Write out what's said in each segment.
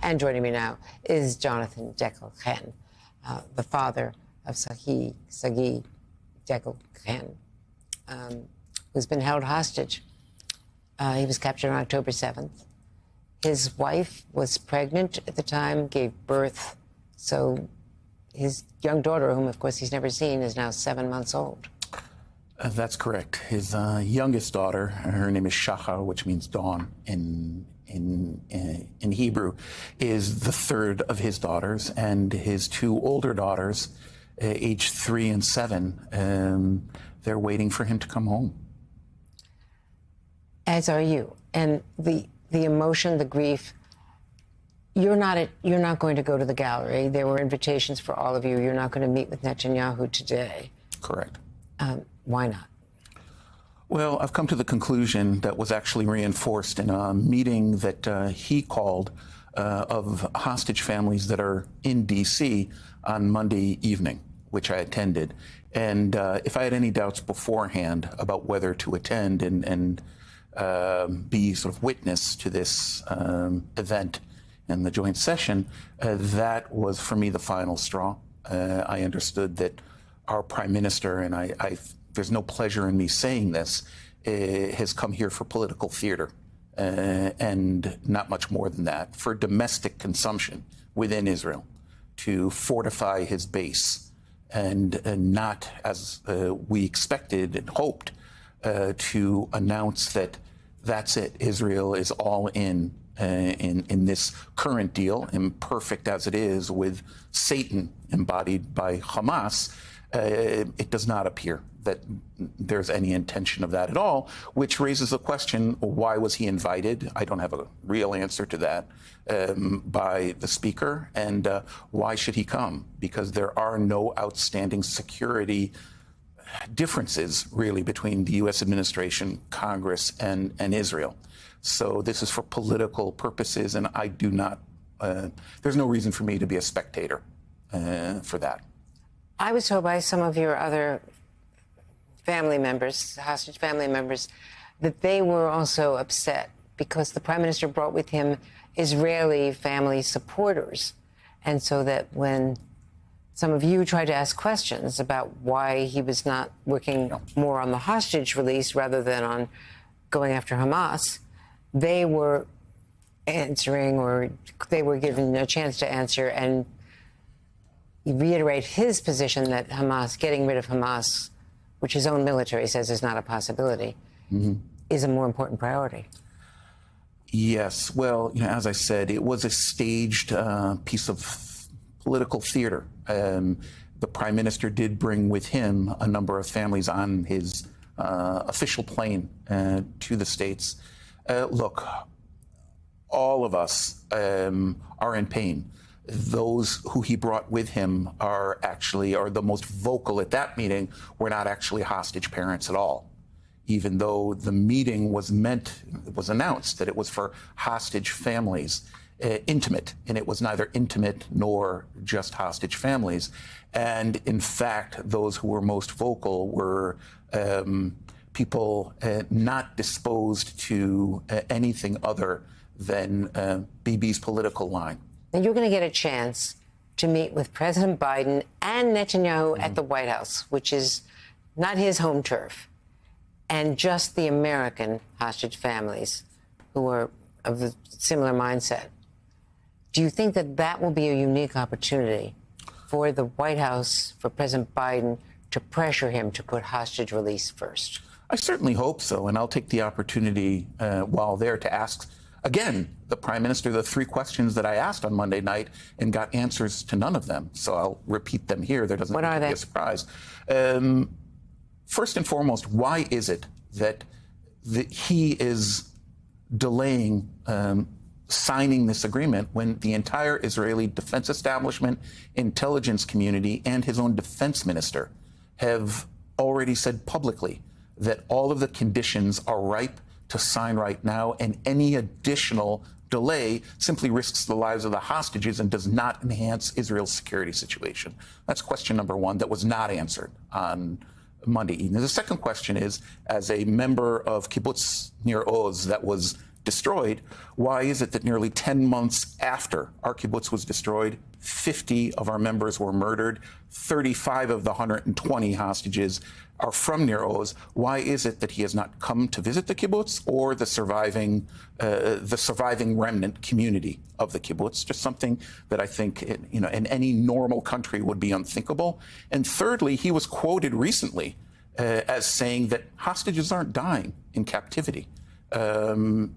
And joining me now is Jonathan Dekel-Chen, the father of Sagi Dekel-Chen, who's been held hostage. He was captured on October 7th. His wife was pregnant at the time, gave birth. So his young daughter, whom, of course, he's never seen, is now 7 months old. That's correct. His youngest daughter, her name is Shachar, which means dawn in Hebrew, is the third of his daughters, and his two older daughters, aged 3 and 7, they're waiting for him to come home. As are you. And the emotion, the grief. You're not going to go to the gallery. There were invitations for all of you. You're not going to meet with Netanyahu today. Correct. Why not? Well, I've come to the conclusion that was actually reinforced in a meeting that he called of hostage families that are in D.C. on Monday evening, which I attended. And if I had any doubts beforehand about whether to attend and be sort of witness to this event and the joint session, that was for me the final straw. I understood that our prime minister, and there's no pleasure in me saying this, has come here for political theater and not much more than that, for domestic consumption within Israel, to fortify his base and not, as we expected and hoped, to announce that that's it. Israel is all in this current deal, imperfect as it is, with Satan embodied by Hamas. It does not appear that there's any intention of that at all, which raises the question, why was he invited? I don't have a real answer to that by the speaker. And why should he come? Because there are no outstanding security differences, really, between the U.S. administration, Congress, and Israel. So this is for political purposes, and I do not, there's no reason for me to be a spectator for that. I was told by some of your other family members, hostage family members, that they were also upset because the prime minister brought with him Israeli family supporters. And so that when some of you tried to ask questions about why he was not working more on the hostage release rather than on going after Hamas, they were answering, or they were given a chance to answer and reiterate his position that Hamas, getting rid of Hamas, which his own military says is not a possibility, is a more important priority. Yes. Well, as I said, it was a staged piece of political theater. The prime minister did bring with him a number of families on his official plane to the States. Look, all of us are in pain. Those who he brought with him are the most vocal at that meeting were not actually hostage parents at all, even though the meeting was announced that it was for hostage families, intimate, and it was neither intimate nor just hostage families. And in fact, those who were most vocal were people not disposed to anything other than Bibi's political line. Now, you're going to get a chance to meet with President Biden and Netanyahu at the White House, which is not his home turf, and just the American hostage families who are of a similar mindset. Do you think that that will be a unique opportunity for the White House, for President Biden, to pressure him to put hostage release first? I certainly hope so, and I'll take the opportunity while there to ask again, the prime minister, the 3 questions that I asked on Monday night and got answers to none of them. So I'll repeat them here. There doesn't need to be a surprise. First and foremost, why is it that he is delaying signing this agreement when the entire Israeli defense establishment, intelligence community, and his own defense minister have already said publicly that all of the conditions are ripe to sign right now, and any additional delay simply risks the lives of the hostages and does not enhance Israel's security situation? That's question number 1 that was not answered on Monday evening. The second question is, as a member of Kibbutz Nir Oz that was destroyed, why is it that nearly 10 months after our kibbutz was destroyed, 50 of our members were murdered, 35 of the 120 hostages are from Nir Oz? Why is it that he has not come to visit the kibbutz or the surviving remnant community of the kibbutz? Just something that I think, in any normal country would be unthinkable. And thirdly, he was quoted recently as saying that hostages aren't dying in captivity.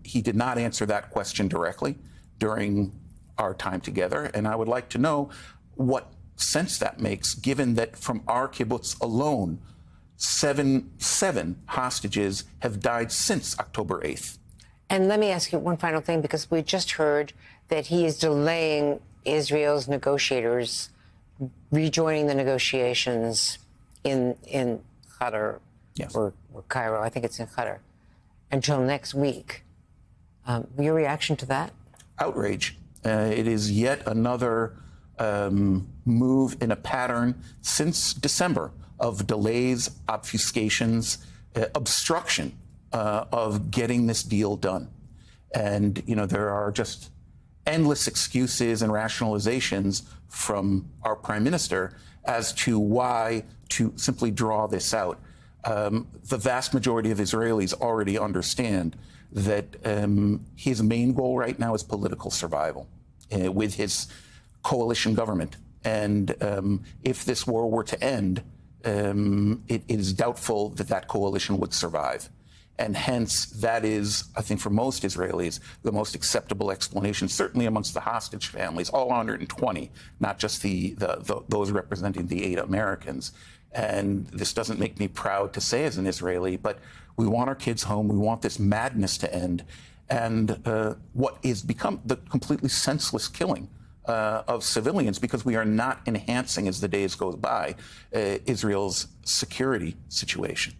He did not answer that question directly during our time together, and I would like to know what sense that makes, given that from our kibbutz alone, seven hostages have died since October 8th. And let me ask you one final thing, because we just heard that he is delaying Israel's negotiators rejoining the negotiations in Qatar, Yes. or Cairo. I think it's in Qatar, until next week. Your reaction to that? Outrage. It is yet another move in a pattern since December of delays, obfuscations, obstruction of getting this deal done. And, there are just endless excuses and rationalizations from our prime minister as to why to simply draw this out. The vast majority of Israelis already understand that his main goal right now is political survival with his coalition government. And if this war were to end, it is doubtful that that coalition would survive. And hence, that is, I think, for most Israelis, the most acceptable explanation, certainly amongst the hostage families, all 120, not just those representing the 8 Americans. And this doesn't make me proud to say as an Israeli, but we want our kids home. We want this madness to end. And what is become the completely senseless killing of civilians, because we are not enhancing, as the days go by, Israel's security situation.